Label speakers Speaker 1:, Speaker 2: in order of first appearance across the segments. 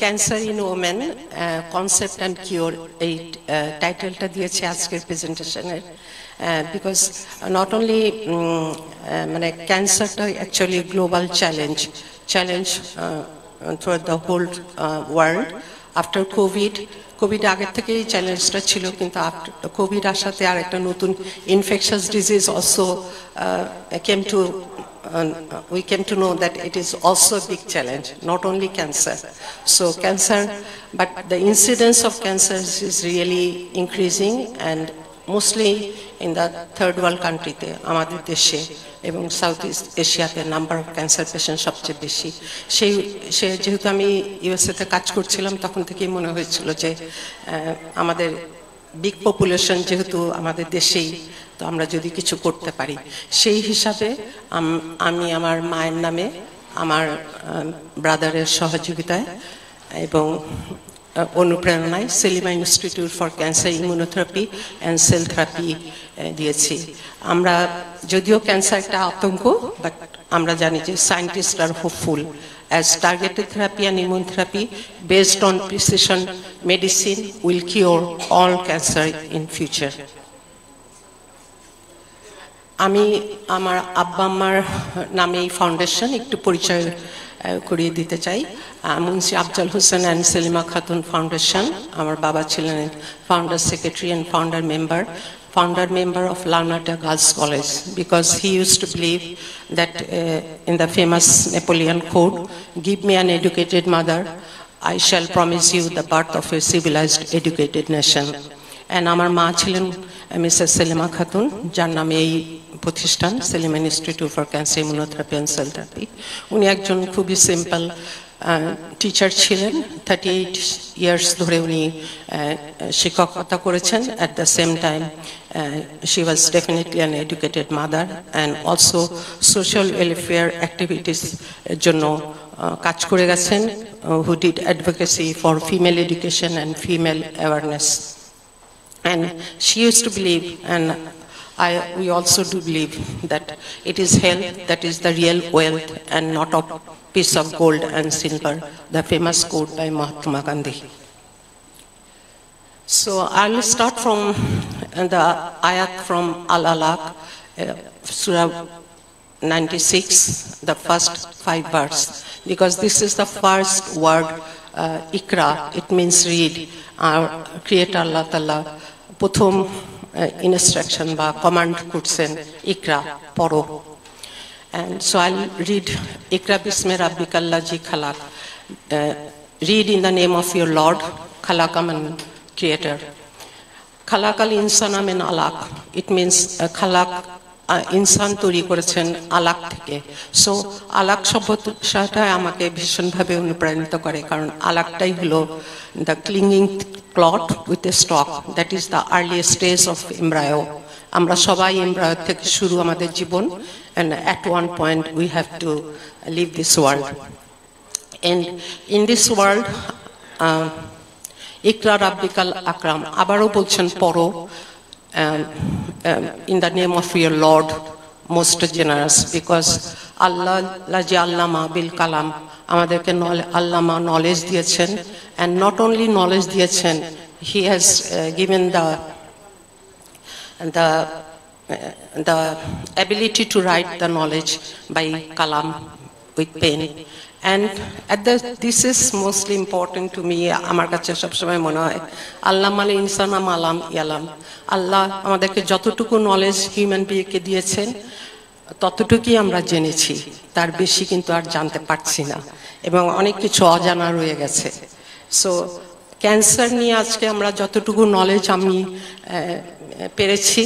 Speaker 1: Cancer in women concept and cure এই টাইটেলটা দিয়েছে আজকের প্রেজেন্টেশনের বিকজ নট অনলি মানে ক্যান্সারটা actually global challenge through the whole world after COVID আগের থেকেই চ্যালেঞ্জটা ছিল, কিন্তু কোভিড আসাতে আর একটা নতুন infectious disease also we came to know that it is also a big challenge, not only cancer. So cancer, but the incidence of cancer is really increasing, and mostly in the third world country te amader deshe এবং south east এশিয়াতে number of cancer patient সবচেয়ে বেশি। যেহেতু আমি ইউএসএতে কাজ করছিলাম তখন থেকেই মনে হয়েছিল যে আমাদের বিগ পপুলেশন যেহেতু আমাদের দেশেই, তো আমরা যদি কিছু করতে পারি সেই হিসাবে আমি আমার মায়ের নামে, আমার ব্রাদারের সহযোগিতায় এবং অনুপ্রেরণায় Selima institute for cancer immunotherapy and cell therapy দিয়েছি। আমরা যদিও ক্যান্সার একটা আতঙ্ক, বাট আমরা জানি যে scientist are hopeful as targeted therapy and immunotherapy based on precision medicine will cure all cancer in future. আমি আমার আব্বা আম্মার নামে এই ফাউন্ডেশন একটু পরিচয় করিয়ে দিতে চাই। মুন্সি আফজাল হোসেন অ্যান্ড সেলিমা খাতুন ফাউন্ডেশন, আমার বাবা ছিলেন founder secretary and founder member of Larnaka Girls College, because he used to believe that in the famous Napoleon quote, "Give me an educated mother, I shall promise you the birth of a civilized educated nation." And আমার মা ছিলেন Mrs Selima Khatun, যার নামে এই প্রতিষ্ঠান Selima institute for cancer immunotherapy and cell therapy. উনি একজন খুবই সিম্পল টিচার ছিলেন, 38 ইয়ার্স ধরে উনি শিক্ষকতা করেছেন। At the same time she was definitely an educated mother and also social welfare activities এর জন্য কাজ করে গেছেন, who did advocacy for female education and female awareness. And she used to believe, and we also do believe, that it is health that is the real wealth and not a piece of gold and silver, the famous quote by Mahatma Gandhi. So I'll start from the ayat from Al-Alaq, Surah 96, the first 5 verses, because this is the first word, Ikra, it means read. Our Creator Allah Ta'ala প্রথম instruction বা command করছেন, ইকরা, পড়ো। And so I'll read, Ikra bismi rabbikallazi khalaq. Read in the name of your Lord, Khalaqaman, Creator. Khalaqal insana min alaq. It means khalaq, ইনসান তৈরি করেছেন আলাক থেকে। So আলাক শব্দটা আমাকে ভীষণভাবে অনুপ্রাণিত করে, কারণ আলাকটাই হলো the clinging clot with a stock, that is the earliest stage of embryo. আমরা সবাই এমব্রায়ো থেকে শুরু আমাদের জীবন, and at one point we have to leave this world. And in this world ইকরা রাব্বিকাল আকরাম, আবারও বলছেন পড়ো, in the name of your Lord, most generous, because Allah laji allama bil kalam, আমাদেরকে আল্লামা নলেজ দিয়েছেন, and not only knowledge দিয়েছেন, he has given the ability to write the knowledge by kalam, with pen. And this is mostly important to me. আমার কাছে সবসময় মনে হয় আল্লাহ মালে ইনসানা মালাম ইয়ালাম, আল্লাহ আমাদেরকে যতটুকু নলেজ হিউম্যান বিংকে দিয়েছেন ততটুকুই আমরা জেনেছি, তার বেশি কিন্তু আর জানতে পারছি না, এবং অনেক কিছু অজানা রয়ে গেছে। সো ক্যান্সার নিয়ে আজকে আমরা যতটুকু নলেজ আমি পেরেছি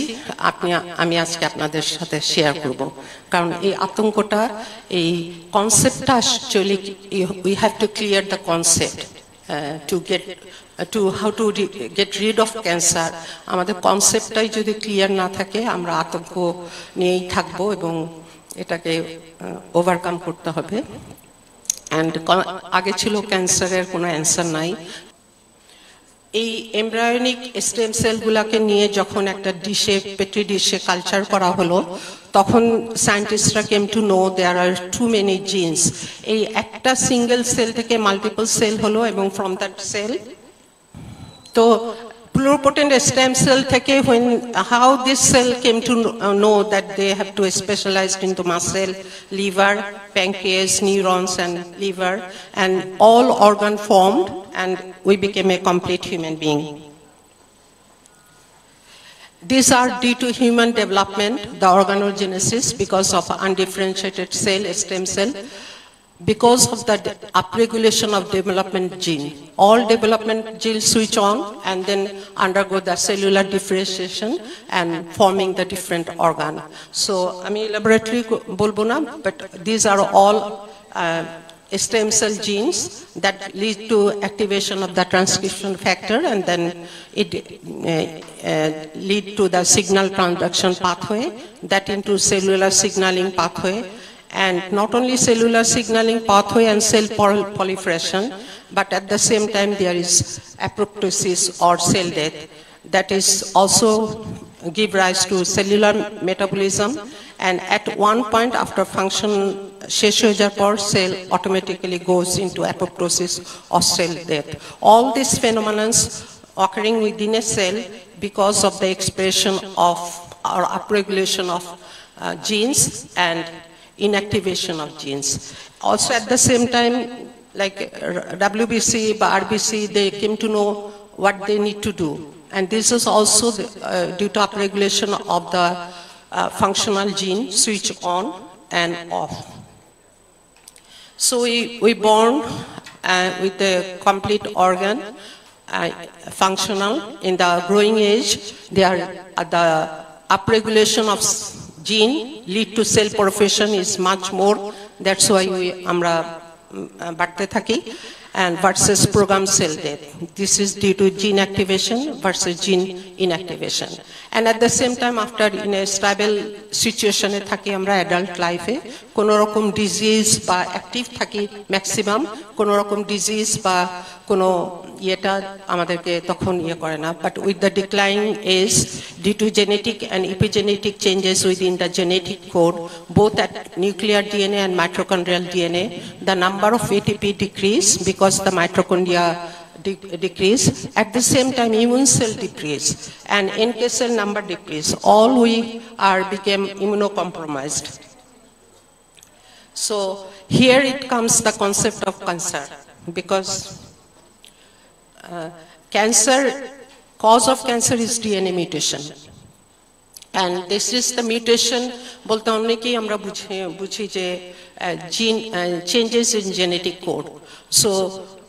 Speaker 1: আমি আজকে আপনাদের সাথে শেয়ার করব, কারণ এই আতঙ্কটা, এই কনসেপ্টটা actually we have two clear the concept how to get rid of cancer. আমাদের কনসেপ্টটাই যদি ক্লিয়ার না থাকে আমরা আতঙ্ক নিয়েই থাকবো এবং এটাকে ওভারকাম করতে হবে। অ্যান্ড আগে ছিল ক্যান্সারের কোনো অ্যান্সার নাই। এই এমব্রায়োনিক স্টেম সেলগুলোকে নিয়ে যখন একটা ডিশে পেট্রি ডিশে কালচার করা হলো তখন সায়েন্টিস্টরা came to know there are too many genes এই একটা সিঙ্গেল সেল থেকে মাল্টিপল সেল হলো এবং ফ্রম দ্যাট সেল তো pluripotent stem cell theke when how this cell came to know that they have to specialize into muscle, liver, pancreas, neurons and liver and all organ formed and we became a complete human being. These are due to human development, the organogenesis because of undifferentiated cell, stem cell. Because of the upregulation of development gene. All development genes switch on and then undergo the cellular differentiation and forming the different organ. So, I mean, laboratory bolbo na, but these are all stem cell genes that lead to activation of the transcription factor and then it lead to the signal transduction pathway, that into cellular signaling pathway, and not only cellular signaling pathway and cell proliferation, but at the same time there is apoptosis or cell death that is also give rise to cellular metabolism and at one point after function shesh hoye jaar por cell automatically goes into apoptosis or cell death. All these phenomena occurring within a cell because of the expression of or upregulation of genes and inactivation of genes. Also at the same time, like WBC, RBC, they came to know what they need to do. And this is also due to upregulation of the functional gene switch on and off. So we born with a complete organ, functional. In the growing age, they are the upregulation of gene lead to cell proliferation is much more. That's why we amra batte thaki and versus programmed cell death. This is due to gene activation versus gene inactivation. And at the same time, after in a stable situation e thaki amra adult life e kono rokom disease ba active thaki maximum kono rokom disease ba kono yeta amaderke tokhon iye kore na, but with the declining age due to genetic and epigenetic changes within the genetic code both at nuclear DNA and mitochondrial DNA, the number of ATP decrease because the mitochondria decrease, at the same time immune cell decrease and NK cell number decrease, all we are became immunocompromised. So here it comes the concept of cancer because cause of cancer is DNA mutation. And this is the mutation, bolte onekei amra buঝি যে gene changes in genetic code. So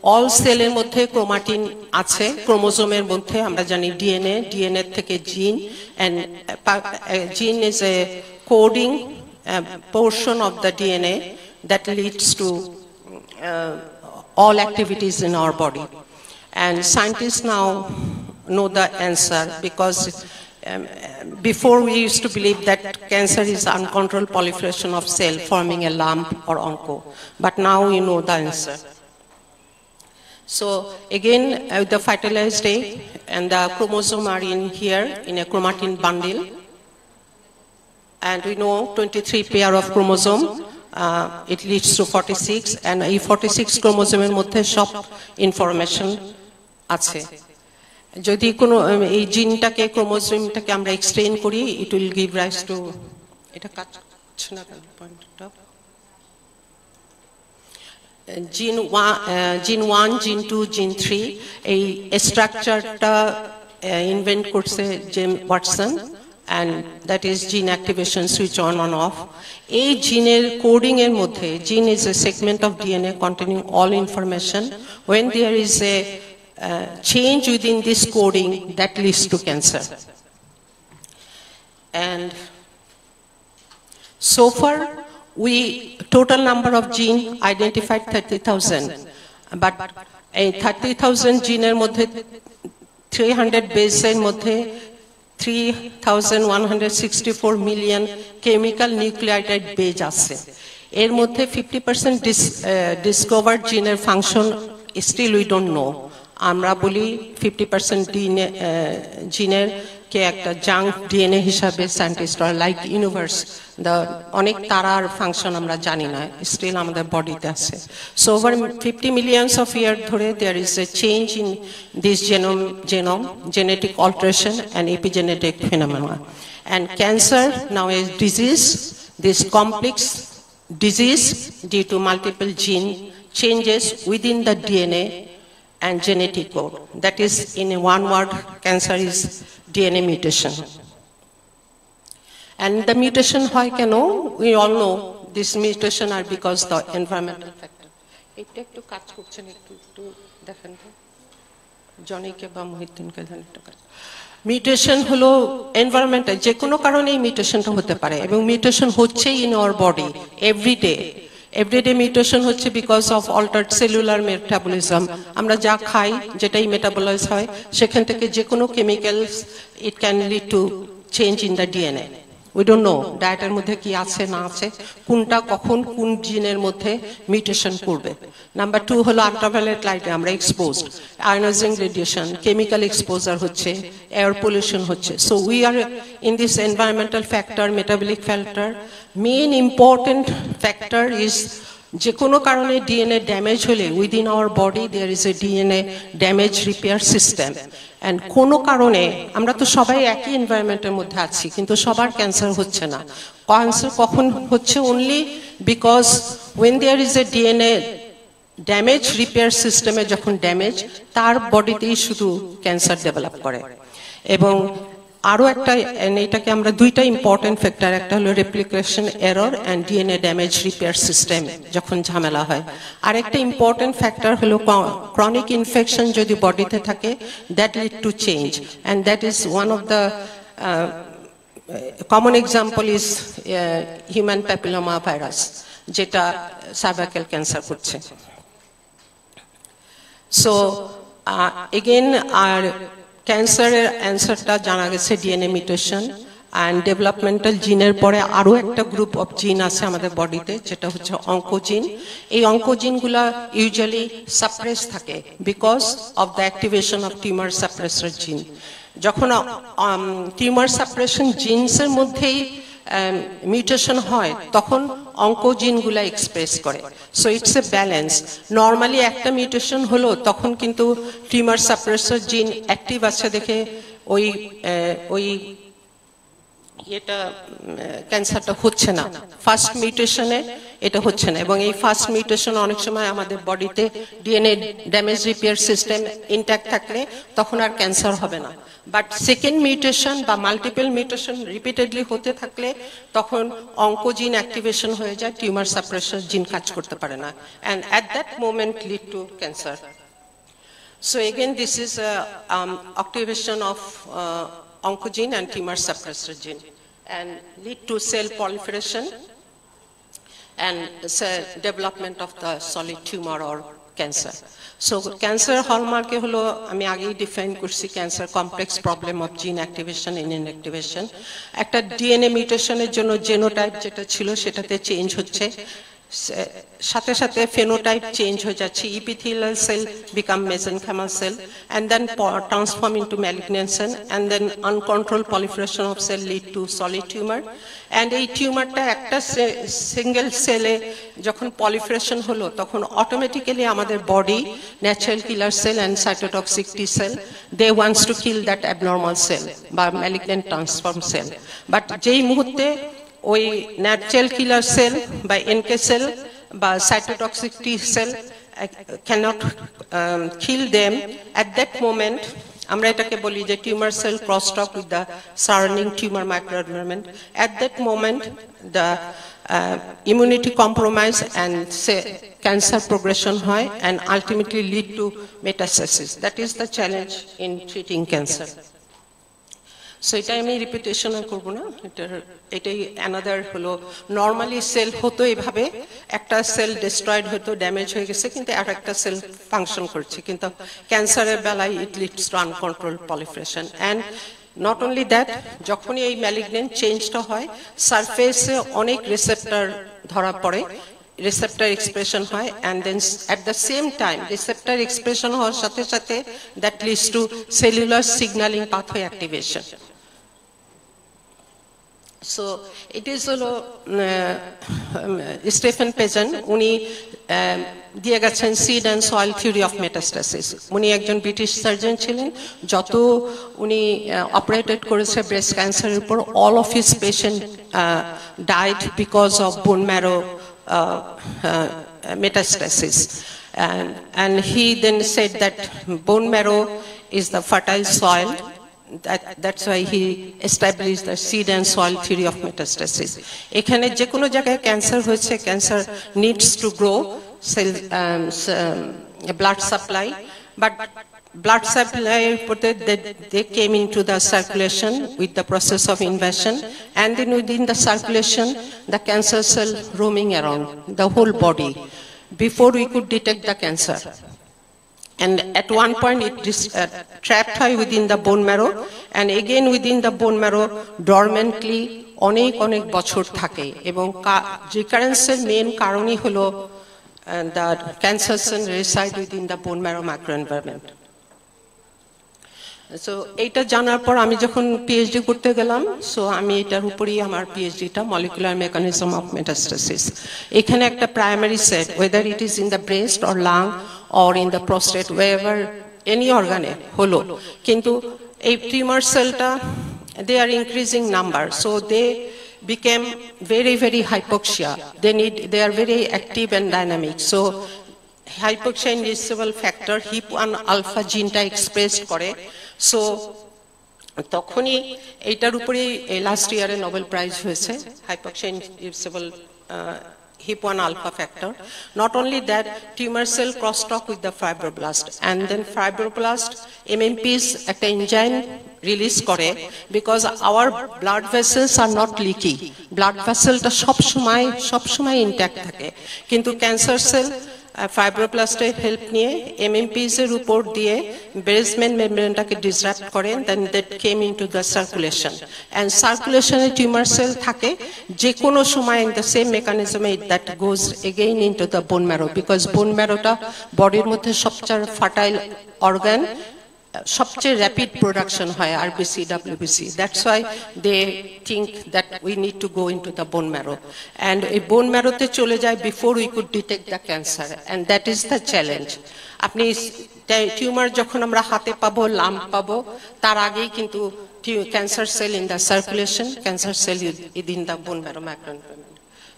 Speaker 1: all cell এর মধ্যে chromatin আছে, chromosome এর মধ্যে আমরা জানি DNA থেকে gene, and gene is a coding portion of the DNA that leads to all activities in our body. And scientists now know the answer because before we used to believe that cancer is uncontrolled proliferation of cell forming a lump or onco, but now we know the answer. So again, the fertilized egg and the chromosome are in here in a chromatin bundle, and we know 23 pair of chromosome. It leads to 46, and a 46 chromosome er moddhe sob information আছে. যদি কোনো এই জিনটাকে ক্রোমোজোমটাকে আমরা extend করি, it will give rise to এটা কাজ করছে না কেন পয়েন্টটা জিন 1 জিন 2 জিন 3 এই স্ট্রাকচারটা ইনভেন্ট করছে জেম Watson, and that is gene activation switch on and off. এই জিনের কোডিং এর মধ্যে gene is a segment of DNA containing all information. When there is a change within this coding, that leads to cancer. And so far we total number of gene identified 30,000, but a 30,000 gene er moddhe 300 base er moddhe 3,164 million chemical nucleotide base আছে. এর মধ্যে 50% discovered gene er function still we don't know. আমরা বলি 50% জিনের কে একটা junk DNA হিসাবে সায়েন্টিস্টরা like universe অনেক তারার ফাংশন আমরা জানি না, স্টিল আমাদের বডিতে আছে। So over 50 millions of year ধরে there is a change in this genome, genetic alteration and epigenetic phenomena. And cancer now is disease, this complex disease due to multiple gene changes within the DNA and genetic code. That is, in one word, cancer is DNA mutation. And the mutation hoy keno, we all know this mutation are because the environmental factor. Eta ekটু কাজ করছেন, একটু দেখেন তো জনিকে বা মহিউদ্দিনকে দেন একটু কাজ। Mutation হলো environmental, যে কোনো কারণে এই মিউটেশনটা হতে পারে এবং মিউটেশন হচ্ছে in our body everyday mutation হচ্ছে because of altered cellular metabolism. আমরা যা খাই, যেটাই মেটাবলাইজ হয়, সেখান থেকে যে কোনো chemicals it can lead to change in the DNA. We don't know ডায়েটের মধ্যে কি আছে না আছে, কোনটা কখন কোন জিনের মধ্যে মিউটেশন করবে। নাম্বার 2 হলো আল্ট্রাভায়োলেট লাইটে আমরা exposed, ionising radiation, chemical exposure হচ্ছে, এয়ার পলিউশন হচ্ছে। So we are in this environmental factor, metabolic factor. Main important factor is যে কোনো কারণে ডিএনএ ড্যামেজ হলে within our body there is a DNA damage repair system. And কোনো কারণে আমরা তো সবাই একই এনভায়রনমেন্টের মধ্যে আছি, কিন্তু সবার ক্যান্সার হচ্ছে না। ক্যান্সার কখন হচ্ছে? Only because when there is a DNA damage repair সিস্টেমে যখন ড্যামেজ, তার বডিতেই শুধু ক্যান্সার ডেভেলপ করে। এবং আরো একটা, এটাকে আমরা দুইটা ইম্পর্টেন্ট ফ্যাক্টর, একটা হলো replication error and DNA damage repair system যখন ঝামেলা হয়। আর একটা ইম্পর্টেন্ট ফ্যাক্টর হলো ক্রনিক ইনফেকশন যদি বডিতে থাকে, that lead to change, and that is one of the common example is human papilloma virus, যেটা সার্ভাইকাল ক্যান্সার করছে। সো এগেন আর ক্যান্সারের অ্যান্সারটা জানা গেছে ডিএনএ মিউটেশন অ্যান্ড ডেভেলপমেন্টাল জিনের পরে আরো একটা গ্রুপ অফ জিন আছে আমাদের বডিতে, যেটা হচ্ছে অঙ্কোজিন। এই অঙ্কোজিনগুলা ইউজুয়ালি সাপ্রেস থাকে because of the activation of tumour suppressor gene. যখন টিউমার সাপ্রেশন জিনসের মধ্যেই মিউটেশন হয়, তখন অঙ্কোজিনগুলা এক্সপ্রেস করে। So it's a balance. Normally একটা মিউটেশন হলো, তখন কিন্তু টিউমার সাপ্রেসর জিন অ্যাক্টিভ আছে দেখে ওই এটা ক্যান্সারটা হচ্ছে না, ফার্স্ট মিউটেশনে এটা হচ্ছে না। এবং এই ফার্স্ট মিউটেশন অনেক সময় আমাদের বডিতে DNA damage repair system intact থাকলে তখন আর ক্যান্সার হবে না। বাট সেকেন্ড মিউটেশন বা মাল্টিপল মিউটেশন রিপিটেডলি হতে থাকলে তখন অঙ্কোজিন অ্যাক্টিভেশন হয়ে যায়, টিউমার সাপ্রেসর জিন কাজ করতে পারে না, and at that moment lead to cancer. So again, this is activation of oncogene and tumor suppressor gene and lead to cell proliferation and development of the solid tumor or cancer. So cancer hallmark হলো, আমি আগেই define করছি, cancer complex problem of জিন activation and inactivation. একটা DNA মিউটেশনের জন্য genotype যেটা ছিল সেটাতে চেঞ্জ হচ্ছে, সাথে সাথে ফেনোটাইপ চেঞ্জ হয়ে যাচ্ছে, epithelial cell become mesenchymal cell and then transform into malignancy and then uncontrolled proliferation of cell lead to solid tumor. and এই টিউমারটা একটা সিঙ্গেল সেলে যখন proliferation হলো, তখন অটোমেটিক্যালি আমাদের body natural killer cell and cytotoxic T cell they wants to kill that abnormal cell বা malignant transform cell. But যেই মুহূর্তে ওই ন্যাচারাল কিলার সেল বা এনকে সেল বা cytotoxic T sell cannot kill them, at that moment আমরা এটাকে বলি যে tumour cell crosstalk with the surrounding tumor microenvironment. At that moment the immunity compromise and cancer progression হয় and ultimately lead to metastasis. That is the challenge in treating cancer. So এটা আমি repetition করবো না, এটাই another হলো। Normally sell হতো এভাবে, একটা সেল ডিস্ট্রয়েড হতো, ড্যামেজ হয়ে গেছে, কিন্তু আর একটা সেল ফাংশন করছে। কিন্তু ক্যান্সারের বেলায় it leads to uncontrolled proliferation. And not only that, যখনই এই ম্যালিগনেন্ট চেঞ্জটা হয়, সারফেসে অনেক রিসেপ্টর ধরা পড়ে receptor expression হয়, and then at the same time receptor expression হওয়ার সাথে সাথে that leads to cellular signaling pathway activation. So it is হলো স্টেফেন পেজন, উনি দিয়ে গেছেন seed and soil theory of metastasis. উনি একজন ব্রিটিশ সার্জন ছিলেন, যত উনি অপারেটেড করেছে ব্রেস্ট ক্যান্সারের উপর, all of his patient died because of bone marrow metastasis, and he then said that bone marrow is the fertile soil. That's why he established the seed and soil theory of metastasis. এখানে যে কোনো জায়গায় cancer হয়েছে, cancer needs to grow cell blood supply, but blood supply they came into the circulation with the process of invasion, and then within the circulation the cancer cell roaming around the whole body before we could detect the cancer. And at one point it is trapped high within the bone marrow, and again within the bone marrow dormantly অনেক অনেক বছর থাকে, এবং রিকারেন্সের main কারণই হলো the cancer cell reside within the bone marrow microenvironment. So এইটা জানার পর আমি যখন পিএইচডি করতে গেলাম, সো আমি এটার উপরেই আমার পিএইচডিটা, মলিকুলার মেকানিজম অফ মেটাস্টাসিস। এখানে একটা primary set, whether it is in the breast or lung or in the prostate, whatever any অর্গানে হলো, কিন্তু এই টিউমার সেলটা they are increasing number, so they became very hypoxia. They are very active and dynamic. So hypoxia inducible factor HIP-1 alpha জিনটা expressed করে। So তখনই এইটার উপরে লাস্ট ইয়ারে নোবেল প্রাইজ হয়েছে, hypoxia inducible HIP-1 alpha factor. Not only that, tumor cell crosstalk with the fibroblast, and then fibroblast MMPs একটা enzyme release করে, because our blood vessels are not leaky. Blood vessel-টা সবসময় intact থাকে, কিন্তু cancer cell ফাইব্রোপ্লাস্টের help নিয়ে MMPs এর উপর দিয়ে বেসমেন্ট মেমব্রেনটাকে ডিসরাপ্ট করে, then that came into the circulation, and সার্কুলেশনে টিউমার সেল থাকে যে কোনো সময় ইন দ্য সেম মেকানিজমে that goes again into the bone marrow, because bone ম্যারোটা বডির মধ্যে সবচেয়ে ফার্টাইল অর্গান, সবচেয়ে র্যাপিড প্রোডাকশন হয় RBC WBC, that's why they think that we need to go into the bone marrow, and এই bone ম্যারোতে চলে যায় before we could detect the cancer, and that is the challenge. আপনি tumour যখন আমরা হাতে পাবো, লাম্প পাবো, তার আগেই কিন্তু cancer cell in the circulation, cancer cell in the bone marrow microenvironment.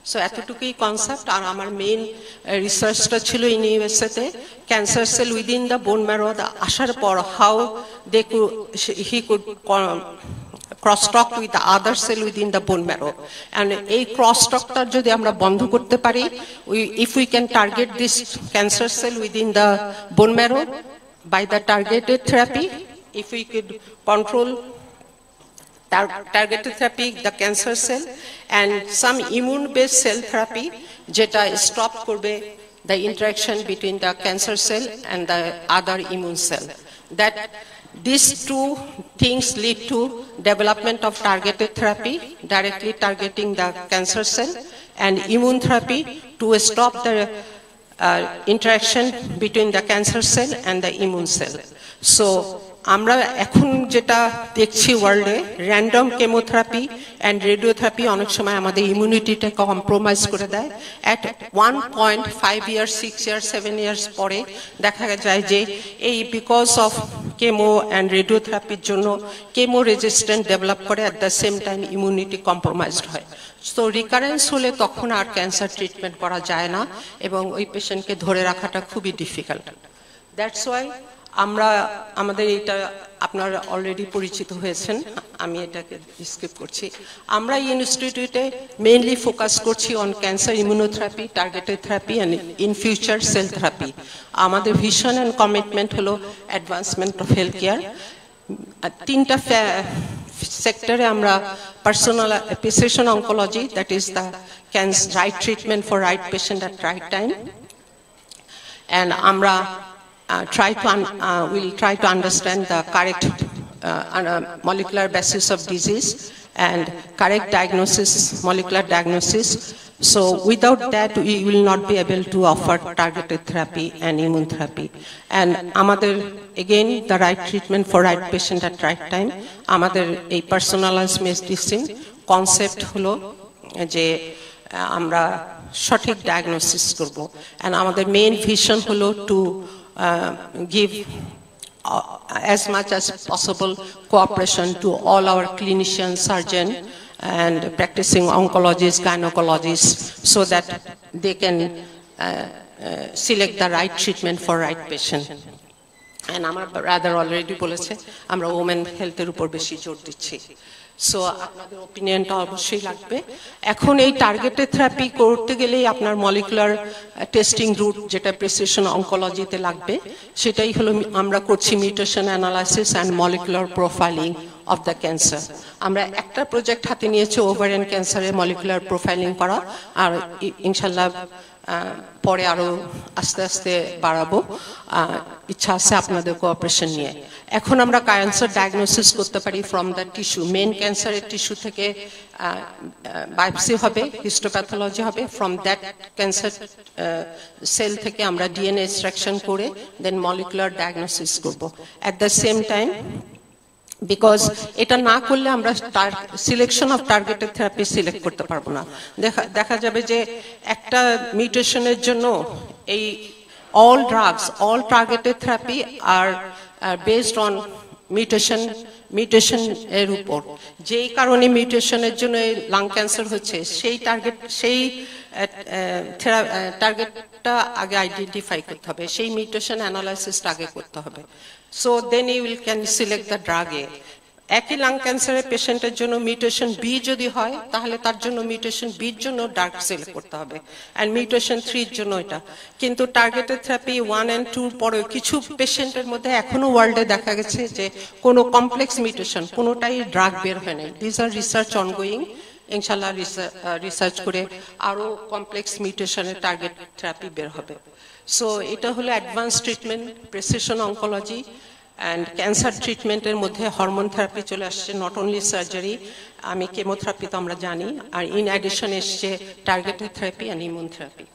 Speaker 1: So এতটুকুই কনসেপ্ট। আর আমার মেইন রিসার্চটা ছিল ইন ইউএসএতে cancer cell within the bone marrow আসার পর how they he could crosstalk with the other cell within the bone marrow, and এই crosstalkটা যদি আমরা বন্ধ করতে পারি, if we can target this cancer cell within the bone marrow by the targeted therapy, if we could control targeted therapy the cancer cell and some immune based cell therapy যেটা stop করবে the interaction between the cancer cell and the other immune cell, that these two things lead to development of targeted therapy directly targeting the cancer cell, and immune therapy to stop the interaction between the cancer cell and the immune cell. So আমরা এখন যেটা দেখছি ওয়ার্ল্ডে, random chemotherapy and radiotherapy অনেক সময় আমাদের ইমিউনিটিটা compromise করে দেয়। অ্যাট 1.5 ইয়ার্স, 6 ইয়ার্স, 7 ইয়ার্স পরে দেখা যায় যে এই বিকজ অফ কেমো অ্যান্ড রেডিওথেরাপির জন্য কেমো রেজিস্ট্যান্ট ডেভেলপ করে, at the same time immunity compromised হয়। তো রিকারেন্স হলে তখন আর ক্যান্সার ট্রিটমেন্ট করা যায় না, এবং ওই পেশেন্টকে ধরে রাখাটা খুবই ডিফিকাল্ট। দ্যাটস ওয়াই আমরা আমাদের এটা আপনারা অলরেডি পরিচিত হয়েছেন, আমি এটাকে স্কিপ করছি। আমরা ইনস্টিটিউটে মেইনলি ফোকাস করছি on cancer immunotherapy, targeted therapy and in future cell therapy. আমাদের ভিশন অ্যান্ড কমিটমেন্ট হলো অ্যাডভান্সমেন্ট অফ হেলথ কেয়ার। তিনটা সেক্টরে আমরা personal precision oncology, that is the right treatment for right patient at right time, and আমরা we'll try to understand the correct molecular basis of disease and correct diagnosis, molecular diagnosis, So without that, we will not be able to offer targeted therapy and immune therapy. And amader, again, the right treatment for right patient at right time. Amader a personalized medicine concept holo je amra সঠিক diagnosis করব and আমাদের main vision হলো to give as much as possible cooperation to all our clinicians, surgeons and practicing oncologists, gynecologists so that they can select the right treatment for right patient. And আমার brother already বলেছে আমরা women health এর উপর বেশি জোর দিচ্ছি। So আপনাদের ওপিনিয়নটা অবশ্যই লাগবে। এখন এই টার্গেটেড থেরাপি করতে গেলেই আপনার মলিকুলার টেস্টিং রুট যেটা প্রিসিশন অনকোলজিতে লাগবে সেটাই হলো আমরা করছি mutation analysis and molecular profiling of the cancer. আমরা একটা প্রজেক্ট হাতে নিয়েছি ওভারিয়ান ক্যান্সারের মলিকুলার প্রোফাইলিং করা, আর ইনশাল্লাহ পরে আরো আস্তে আস্তে বাড়াবো, ইচ্ছা আছে আপনাদের কোঅপারেশন নিয়ে। এখন আমরা ক্যান্সার ডায়াগনোসিস করতে পারি ফ্রম দ্য টিস্যু, মেইন ক্যান্সারের টিস্যু থেকে বায়োপসি হবে, হিস্টোপ্যাথোলজি হবে, ফ্রম দ্যাট ক্যান্সার সেল থেকে আমরা ডিএনএ এক্সট্রাকশন করে দেন মলিকুলার ডায়াগনোসিস করব। At the same time because এটা না করলে আমরা selection of targeted therapy select করতে পারবো না। দেখা যাবে যে একটা মিউটেশনের জন্য এই all drugs, all targeted therapy are based on mutation এর উপর। যেই কারণে মিউটেশনের জন্য লাং ক্যান্সার হচ্ছে সেই টার্গেটটা আগে আইডেন্টিফাই করতে হবে, সেই মিউটেশন অ্যানালাইসিসটা আগে করতে হবে। So then you will can select the drug এ। একই লাং ক্যান্সারের পেশেন্টের জন্য মিউটেশন বি যদি হয় তাহলে তার জন্য মিউটেশন বির জন্য ড্রাগ সিলেক্ট করতে হবে, অ্যান্ড মিউটেশন 3 এর জন্য এটা। কিন্তু টার্গেটেড থেরাপি 1 and 2 পরে কিছু পেশেন্টের মধ্যে এখনো ওয়ার্ল্ডে দেখা গেছে যে কোনো কমপ্লেক্স মিউটেশন কোনোটাই ড্রাগ বের হয় নাই। দিস আর রিসার্চ অনগোয়িং, ইনশাআল্লাহ রিসার্চ করে আরো কমপ্লেক্স মিউটেশনের টার্গেট থেরাপি বের হবে। সো এটা হলো advance treatment, precision oncology and cancer ট্রিটমেন্টের মধ্যে হরমোন থেরাপি চলে আসছে, নট অনলি সার্জারি। আমি কেমোথেরাপি তো আমরা জানি, আর ইন অ্যাডিশন এসছে targeted therapy and immune therapy.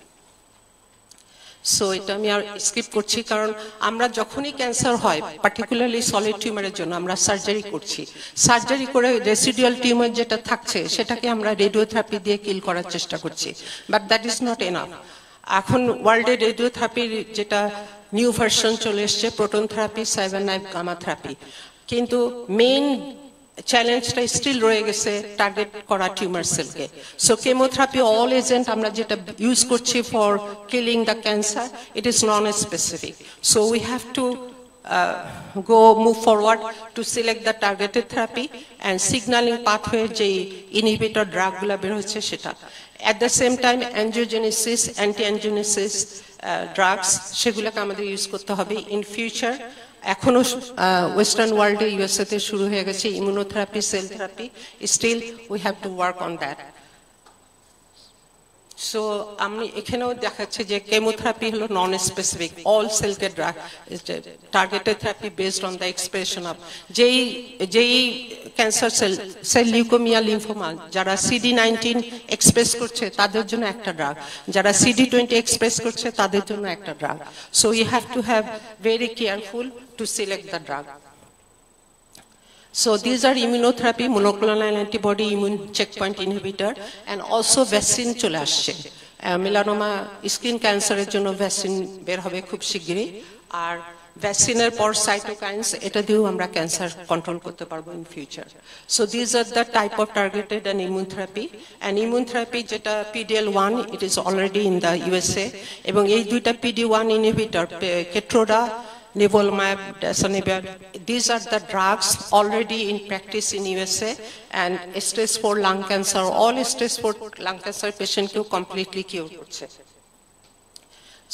Speaker 1: So এটা আমি আর স্কিপ করছি, কারণ আমরা যখনই ক্যান্সার হয় পার্টিকুলারলি সলিড টিউমারের জন্য আমরা সার্জারি করছি। সার্জারি করে রেসিডুয়াল টিউমার যেটা থাকছে সেটাকে আমরা রেডিওথেরাপি দিয়ে কিল করার চেষ্টা করছি, but that is not enough. এখন ওয়ার্ল্ডে রেডিওথেরাপির যেটা নিউ ভার্সন চলে এসছে proton therapy, CyberKnife gamma therapy, কিন্তু মেইন চ্যালেঞ্জটা স্টিল রয়ে গেছে টার্গেট করা টিউমার সেলকে। সো কেমোথেরাপি অল এজেন্ট আমরা যেটা ইউজ করছি for killing the cancer, it is non specific. So we have to move forward to select the targeted therapy and signaling pathway যে inhibitor drug গুলা বের হচ্ছে সেটা। At the same time angiogenesis, anti-angiogenesis drugs সেগুলোকে আমাদের use করতে হবে in future. এখনো ওয়েস্টার্ন ওয়ার্ল্ডে ইউএসএ তে শুরু হয়ে গেছে immunotherapy, cell therapy, still we have to work on that. So আমি এখানেও দেখাচ্ছে যে কেমোথেরাপি হলো নন স্পেসিফিক, অল সেলকে drug targeted therapy based on the expression of যেই ক্যান্সার সেল লিউকোমিয়া, লিম্ফোমা, যারা CD19 এক্সপ্রেস করছে তাদের জন্য একটা ড্রাগ, যারা CD20 এক্সপ্রেস করছে তাদের জন্য একটা drug. So you have to have very careful to select the drug. So these are immunotherapy, monoclonal antibody, immune checkpoint inhibitor, and also vaccine চলে আসছে। মেলানোমা স্কিন ক্যান্সারের জন্য ভ্যাকসিন বের হবে খুব শিগগিরই, আর ভ্যাকসিনের পর সাইটোকাইনস, এটা দিয়েও আমরা ক্যান্সার কন্ট্রোল করতে পারবো in future. So this are the type of targeted and immune therapy. And immune therapy যেটা PDL1, it is already in the USA, এবং এই দুইটা PD1 inhibitor Keytruda, nivolumab, dasatinib, these are the drugs already in practice in USA, and stage 4 lung cancer, all stage 4 lung cancer patient কেও completely cure করছে।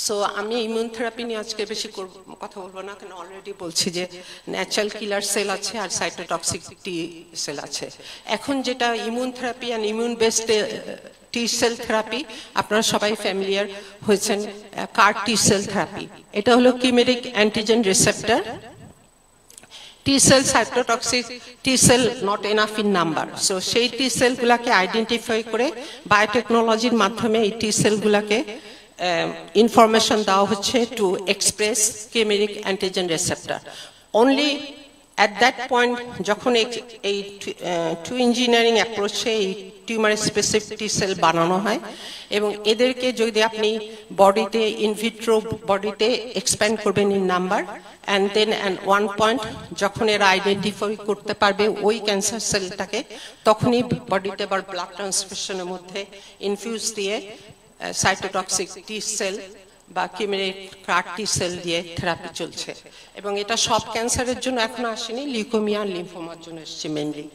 Speaker 1: So আমি immune therapy নিয়ে আজকে বেশি কথা বলবো না, কারণ অলরেডি বলছি যে ন্যাচারাল কিলার সেল আছে আর সাইটোটক্সিক টি সেল আছে। এখন যেটা immune therapy and immune based T cell therapy, আপনারা সবাই ফ্যামিলিয়ার হয়েছেন কার টি সেল থেরাপি। এটা হলো chimeric antigen receptor. T T-cell cytotoxic, T-cell not enough in number. So সেই T-cell গুলাকে আইডেন্টিফাই করে বায়োটেকনোলজির মাধ্যমে এই T-cell গুলাকে ইনফরমেশন দেওয়া হচ্ছে to express chimeric antigen receptor. Only at that point যখন এই টু ইঞ্জিনিয়ারিং অ্যাপ্রোচে এই টিউমার স্পেসিফিক T-cell বানানো হয় এবং এদেরকে যদি আপনি বডিতে ইনভিট্রো বডিতে এক্সপ্যান্ড করবেন in number and then at one point যখন এরা আইডেন্টিফাই করতে পারবে ওই ক্যান্সার সেলটাকে তখনই বডিতে বা ব্লাড ট্রান্সফিউশনের মধ্যে ইনফিউজ দিয়ে সাইটোটক্সিক T-cell বা chimeric CAR T-cell দিয়ে থেরাপি চলছে এবং এটা সব ক্যান্সারের জন্য এখনো আসেনি লিউকেমিয়া আর লিম্ফোমার জন্য এসেছে মেইনলি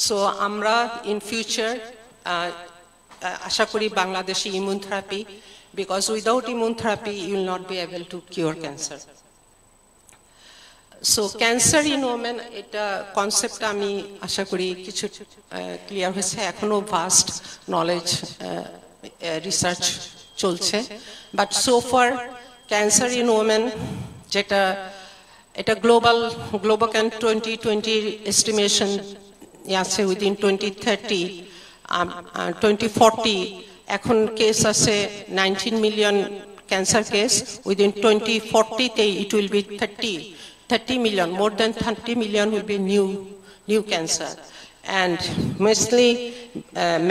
Speaker 1: সো আমরা ইন ফিউচার আশা করি বাংলাদেশে immune therapy because without immune therapy you will not be able to cure cancer so cancer in women এটা কনসেপ্ট আমি আশা করি কিছু ক্লিয়ার হয়েছে এখনো ভাস্ট নলেজ রিসার্চ চলছে but so far cancer in women যেটা এটা গ্লোবাল 2020 এস্টিমেশন আছে উইদিন 2030 2040 এখন কেস আছে 19 মিলিয়ন ক্যান্সার কেস উইদিন 2040 তে it will be 30 million, more than 30 million will be new cancer. And mostly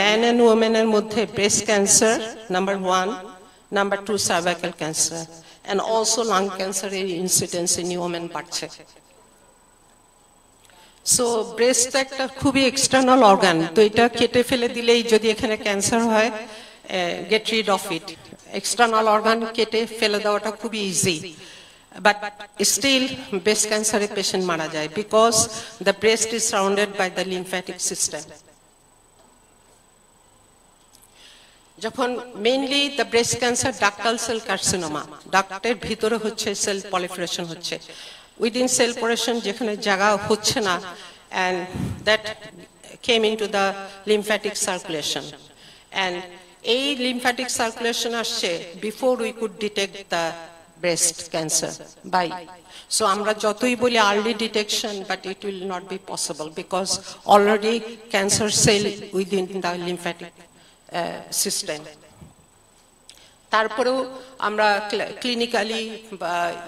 Speaker 1: men and women are mostly breast cancer, number 1, number 2 cervical cancer, and also lung cancer incidence in women বাড়ছে So breast একটা খুবই external organ, তো এটা কেটে ফেলে দিলেই যদি এখানে ক্যান্সার হয় get rid of it. External organ কেটে ফেলে দেওয়াটা খুবই easy. But still breast cancer patient mara jay because the breast is surrounded by the lymphatic system. যখন mainly the breast cancer ductal cell carcinoma ডাক্টের ভিতরে হচ্ছে sell proliferation হচ্ছে within cell proliferation যেখানে জায়গা হচ্ছে না and that came into the lymphatic circulation and এই lymphatic circulation আসছে before we could detect the breast cancer by so amra jotoi boli early detection but it will not be possible because already cancer cell within the lymphatic system তারপরেও আমরা clinically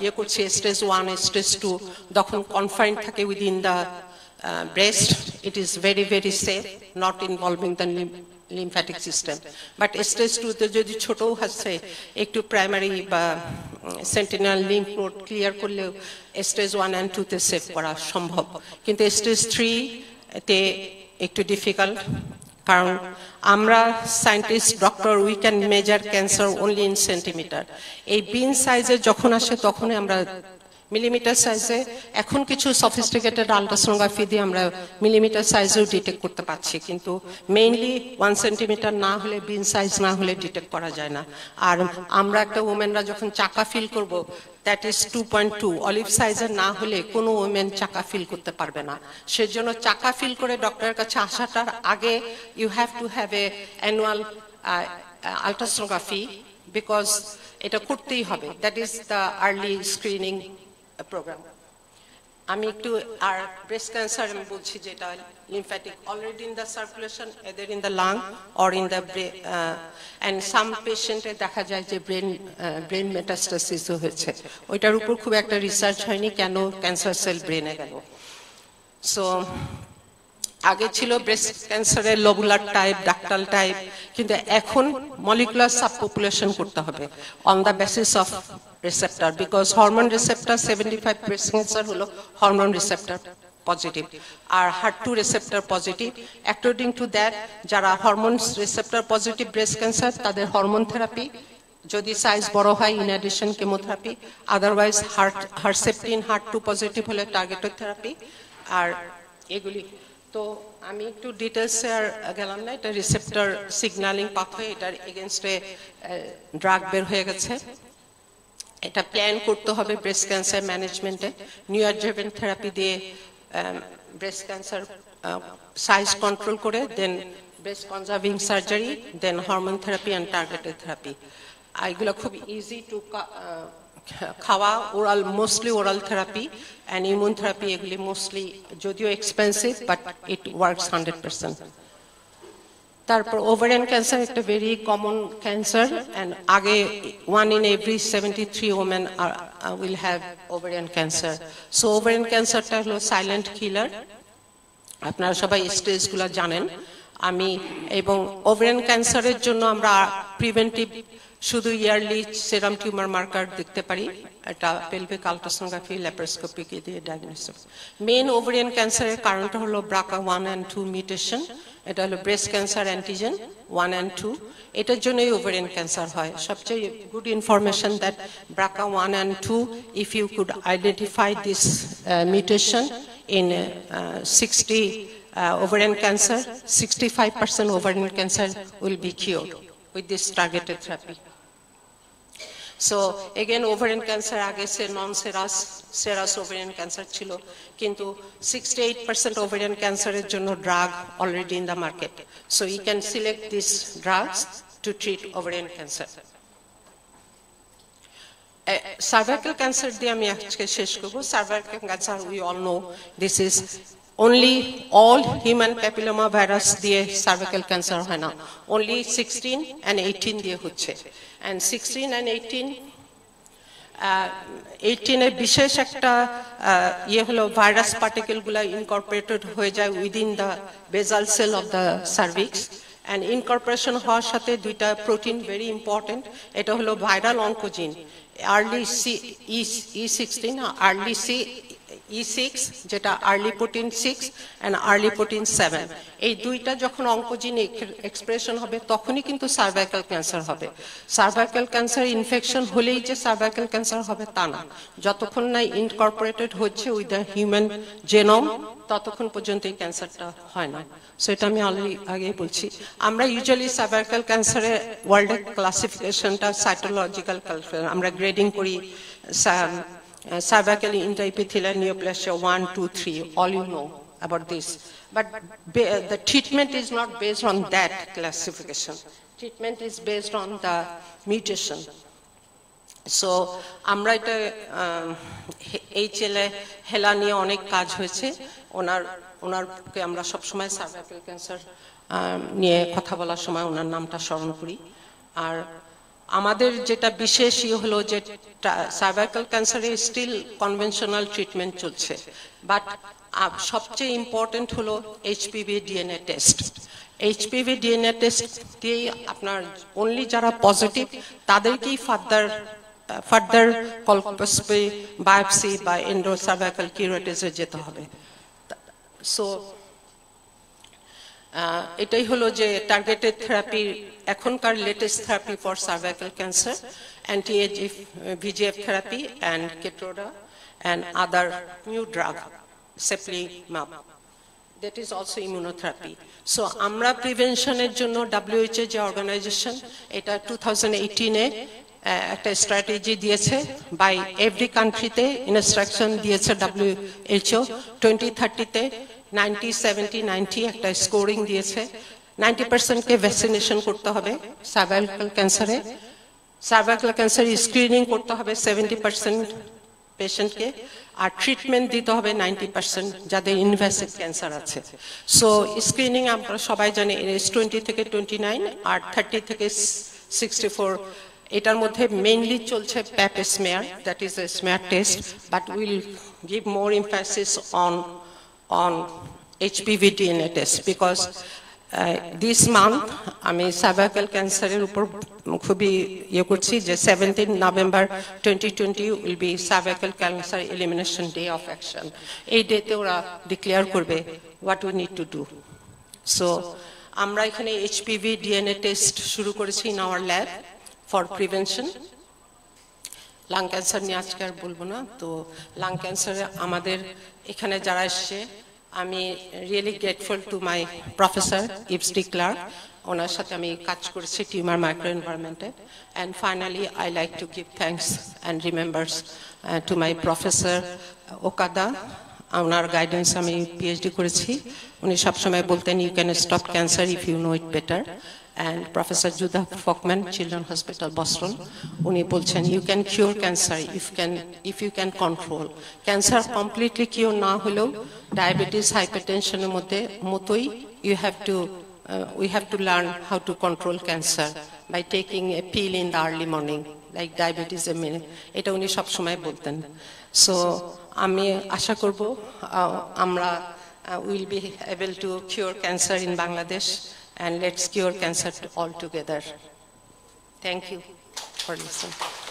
Speaker 1: ইয়ে করছি stage 1 stage 2 যখন confined থাকে within the breast it is very safe not involving the lymphatic system but stage 2 তে যদি ছোটও আছে একটু প্রাইমারি বা সেন্টিনেল লিম্ফ নোড ক্লিয়ার করলে স্টেজ 1 and 2 তে সেভ করা সম্ভব কিন্তু স্টেজ 3 তে একটু ডিফিকাল্ট কারণ আমরা scientist doctor we can measure cancer only in centimetre এই বিন সাইজে যখন আসে তখনই আমরা মিলিমিটার সাইজে এখন কিছু সফিস্টিকেটেড আল্ট্রাসোনোগ্রাফি দিয়ে আমরা মিলিমিটার সাইজেও ডিটেক্ট করতে পারছি কিন্তু মেইনলি 1 সেন্টিমিটার না হলে বিন সাইজ না হলে ডিটেক্ট করা যায় না আর আমরা একটা ওমেনরা যখন চাকা ফিল করব দ্যাট ইজ 2.2 অলিভ সাইজের না হলে কোনো ওমেন চাকা ফিল করতে পারবে না সেজন্য চাকা ফিল করে ডক্টরের কাছে আসাটার আগে you have to have a annual ultrasonography because এটা করতেই হবে that is the early screening program আমি একটু আর breast cancer আমি বলছি যেটা lymphatic already in the circulation either in the lung or in the brain and some patient এ দেখা যায় যে brain metastasis হয়েছে ওইটার উপর খুব একটা রিসার্চ হয়নি কেন ক্যান্সার সেল ব্রেনে গেল সো আগে ছিল ব্রেস্ট ক্যান্সারের লোবুলার টাইপ ডাক্টাল টাইপ কিন্তু এখন মলিকুলার সাবপপুলেশন করতে হবে on the basis of receptor because hormone receptor 75 breast cancer হলো হরমোন রিসেপ্টর পজিটিভ আর HER2 receptor positive according to that যারা hormone receptor positive breast cancer তাদের hormone therapy যদি size বড় হয় in addition chemotherapy otherwise Herceptin HER2 positive হলে targeted therapy আর এগুলি তো আমি একটু ডিটেইলসে আর গেলাম না এটা রিসেপ্টর সিগন্যালিং পাথওয়ে এটার এগেইনস্টে ড্রাগ বের হয়ে গেছে এটা প্ল্যান করতে হবে ব্রেস্ট ক্যান্সার ম্যানেজমেন্টে নিউঅ্যাডজুভেন্ট থেরাপি দিয়ে ব্রেস্ট ক্যান্সার সাইজ কন্ট্রোল করে then breast conserving surgery then hormone therapy and targeted therapy এগুলো খুব ইজি টু খাওয়া oral mostly oral therapy and immune therapy এগুলি মোস্টলি যদিও এক্সপেন্সিভ বাট ইট ওয়ার্কস 100%। তারপর ovarian cancer একটা very common cancer and আগে 1 in every 73 women will have ovarian cancer। So ovarian ক্যান্সারটা হলো সাইলেন্ট কিলার, আপনারা সবাই স্টেজগুলো জানেন। আমি এবং ওভারিয়ান ক্যান্সারের জন্য আমরা প্রিভেন্টিভ শুধু ইয়ারলি সেরাম টিউমার মার্কার দেখতে পারি, এটা পেলভিক আলট্রাসোনোগ্রাফি ল্যাপারোস্কোপি দিয়ে ডায়াগনোসিস। মেইন ওভারিয়ান ক্যান্সারের কারণটা হলো BRCA1 and 2 মিউটেশন, এটা হলো ব্রেস্ট ক্যান্সার অ্যান্টিজেন 1 and 2, এটার জন্যই ওভারিয়ান ক্যান্সার হয়। সবচেয়ে good information that BRCA1 and 2, if you could identify this mutation in 60 ovarian cancer, 65% ovarian cancer will be cured with this targeted therapy। So again ovarian cancer আগে non-serous serous ovarian cancer ছিল, কিন্তু 68% ovarian cancer এর জন্য drug already in the market, so you can select these drugs to treat ovarian cancer। cervical cancer দিয়ে আমি আজকে শেষ করব। cervical cancer we all know this is only all human papilloma virus দিয়ে cervical cancer হয় না, only 16 and 18 দিয়ে হচ্ছে। and 16 and 18 এ বিশেষ একটা ইয়ে হলো ভাইরাস পার্টিকেলগুলো ইনকর্পোরেটেড হয়ে যায় উইদিন দ্য বেজাল sell of the cervix, and incorporation হওয়ার সাথে দুইটা প্রোটিন ভেরি ইম্পর্টেন্ট, এটা হলো viral oncogene early E16 early E6 যেটা early protein 6 and early protein 7, এই দুইটা যখন অঙ্কোজিন এক্সপ্রেশন হবে তখনই কিন্তু সার্ভাইকাল ক্যান্সার হবে। সার্ভাইকাল ক্যান্সার ইনফেকশন হলেই যে সার্ভাইকাল ক্যান্সার হবে তা না, যতক্ষণ না ইনকর্পোরেটেড হচ্ছে উইথ দ্য হিউম্যান জেনোম ততক্ষণ পর্যন্ত এই ক্যান্সারটা হয় না। সো এটা আমি অলরেডি আগেই বলছি। আমরা ইউজুয়ালি সার্ভাইকাল ক্যান্সারের ওয়ার্ল্ডের ক্লাসিফিকেশনটা সাইটোলজিক্যাল ক্লাসিফিকেশন আমরা গ্রেডিং করি, cervical intraepithelial neoplasia 1, 2, 3, all you know about this, but the treatment is not based on that classification, treatment is based on the mutation। so আমরা এটা এই ছেলে হেলা নিয়ে অনেক কাজ হয়েছে, ওনারকে আমরা সবসময় সার্ভাইকাল ক্যান্সার নিয়ে কথা বলার সময় ওনার নামটা স্মরণ করি। আর আমাদের যেটা বিশেষ হলো যে সার্ভাইকাল ক্যান্সারে স্টিল কনভেনশনাল ট্রিটমেন্ট চলছে, বাট সবচেয়ে ইম্পর্টেন্ট হলো HPV DNA test. HPV DNA test দিয়েই আপনার অনলি যারা পজিটিভ তাদেরকেই ফার্দার কলপোস্কোপি বায়োপসি বা এন্ডোসার্ভাইকাল কিউরেটিসে যেতে হবে। সো এটাই হলো যে টার্গেটেড থেরাপির এখনকার latest therapy for cervical cancer, anti-VEGF therapy and Keytruda and other new drug cemiplimab, that is also immunotherapy. So আমরা প্রিভেনশনের জন্য WHO যে অর্গানাইজেশন এটা 2018-এ একটা স্ট্র্যাটেজি দিয়েছে, বাই এভরি কান্ট্রিতে ইনস্ট্রাকশন দিয়েছে WHO, 2030-তে 90, 70, 90 একটা স্কোরিং দিয়েছে, 90%কে ভ্যাকসিনেশন করতে হবে সার্ভাইকাল ক্যান্সারে, সার্ভাইকাল ক্যান্সার স্ক্রিনিং করতে হবে 70% পেশেন্টকে, আর ট্রিটমেন্ট দিতে হবে 90% যাদের ইনভেসিভ ক্যান্সার আছে। সো স্ক্রিনিং আমরা সবাই জানি এজ 20 থেকে 29 আর 30 থেকে 64, এটার মধ্যে মেইনলি চলছে Pap smear, that is a smear test, but will give more emphasis on HPV DNA test because this month আমি সার্ভাইকাল ক্যান্সারের উপর খুবই ইয়ে করছি যে 17 November 2020 will be cervical cancer elimination day of action। এই ডেতে ওরা ডিক্লেয়ার করবে what we need to do। So আমরা এখানে HPV DNA টেস্ট শুরু করেছি in our lab for prevention। Lung cancer নিয়ে আজকে আর বলবো না। তো লাং ক্যান্সারে আমাদের এখানে যারা এসছে, আমি really grateful to my professor Yves De Clerck, ওনার সাথে আমি কাজ করেছি টিউমার মাইক্রো এনভায়রনমেন্টে। And finally I like to give thanks and remembers to my professor Okada, ওনার গাইডেন্স আমি PhD করেছি। উনি সবসময় বলতেন you can stop cancer if you know it better, and Professor Judah Fockman, Children's Hospital, Boston, উনি বলছেন you can cure cancer if you can control. Cancer completely cure না হলেও diabetes, hypertension এর মতোই we have to learn how to control cancer by taking a pill in the early morning, like diabetes এটা উনি সব সময় বলতেন। So আমি আশা করব আমরা will be able to cure cancer in Bangladesh, and let's cure cancer all together. Thank you for listening.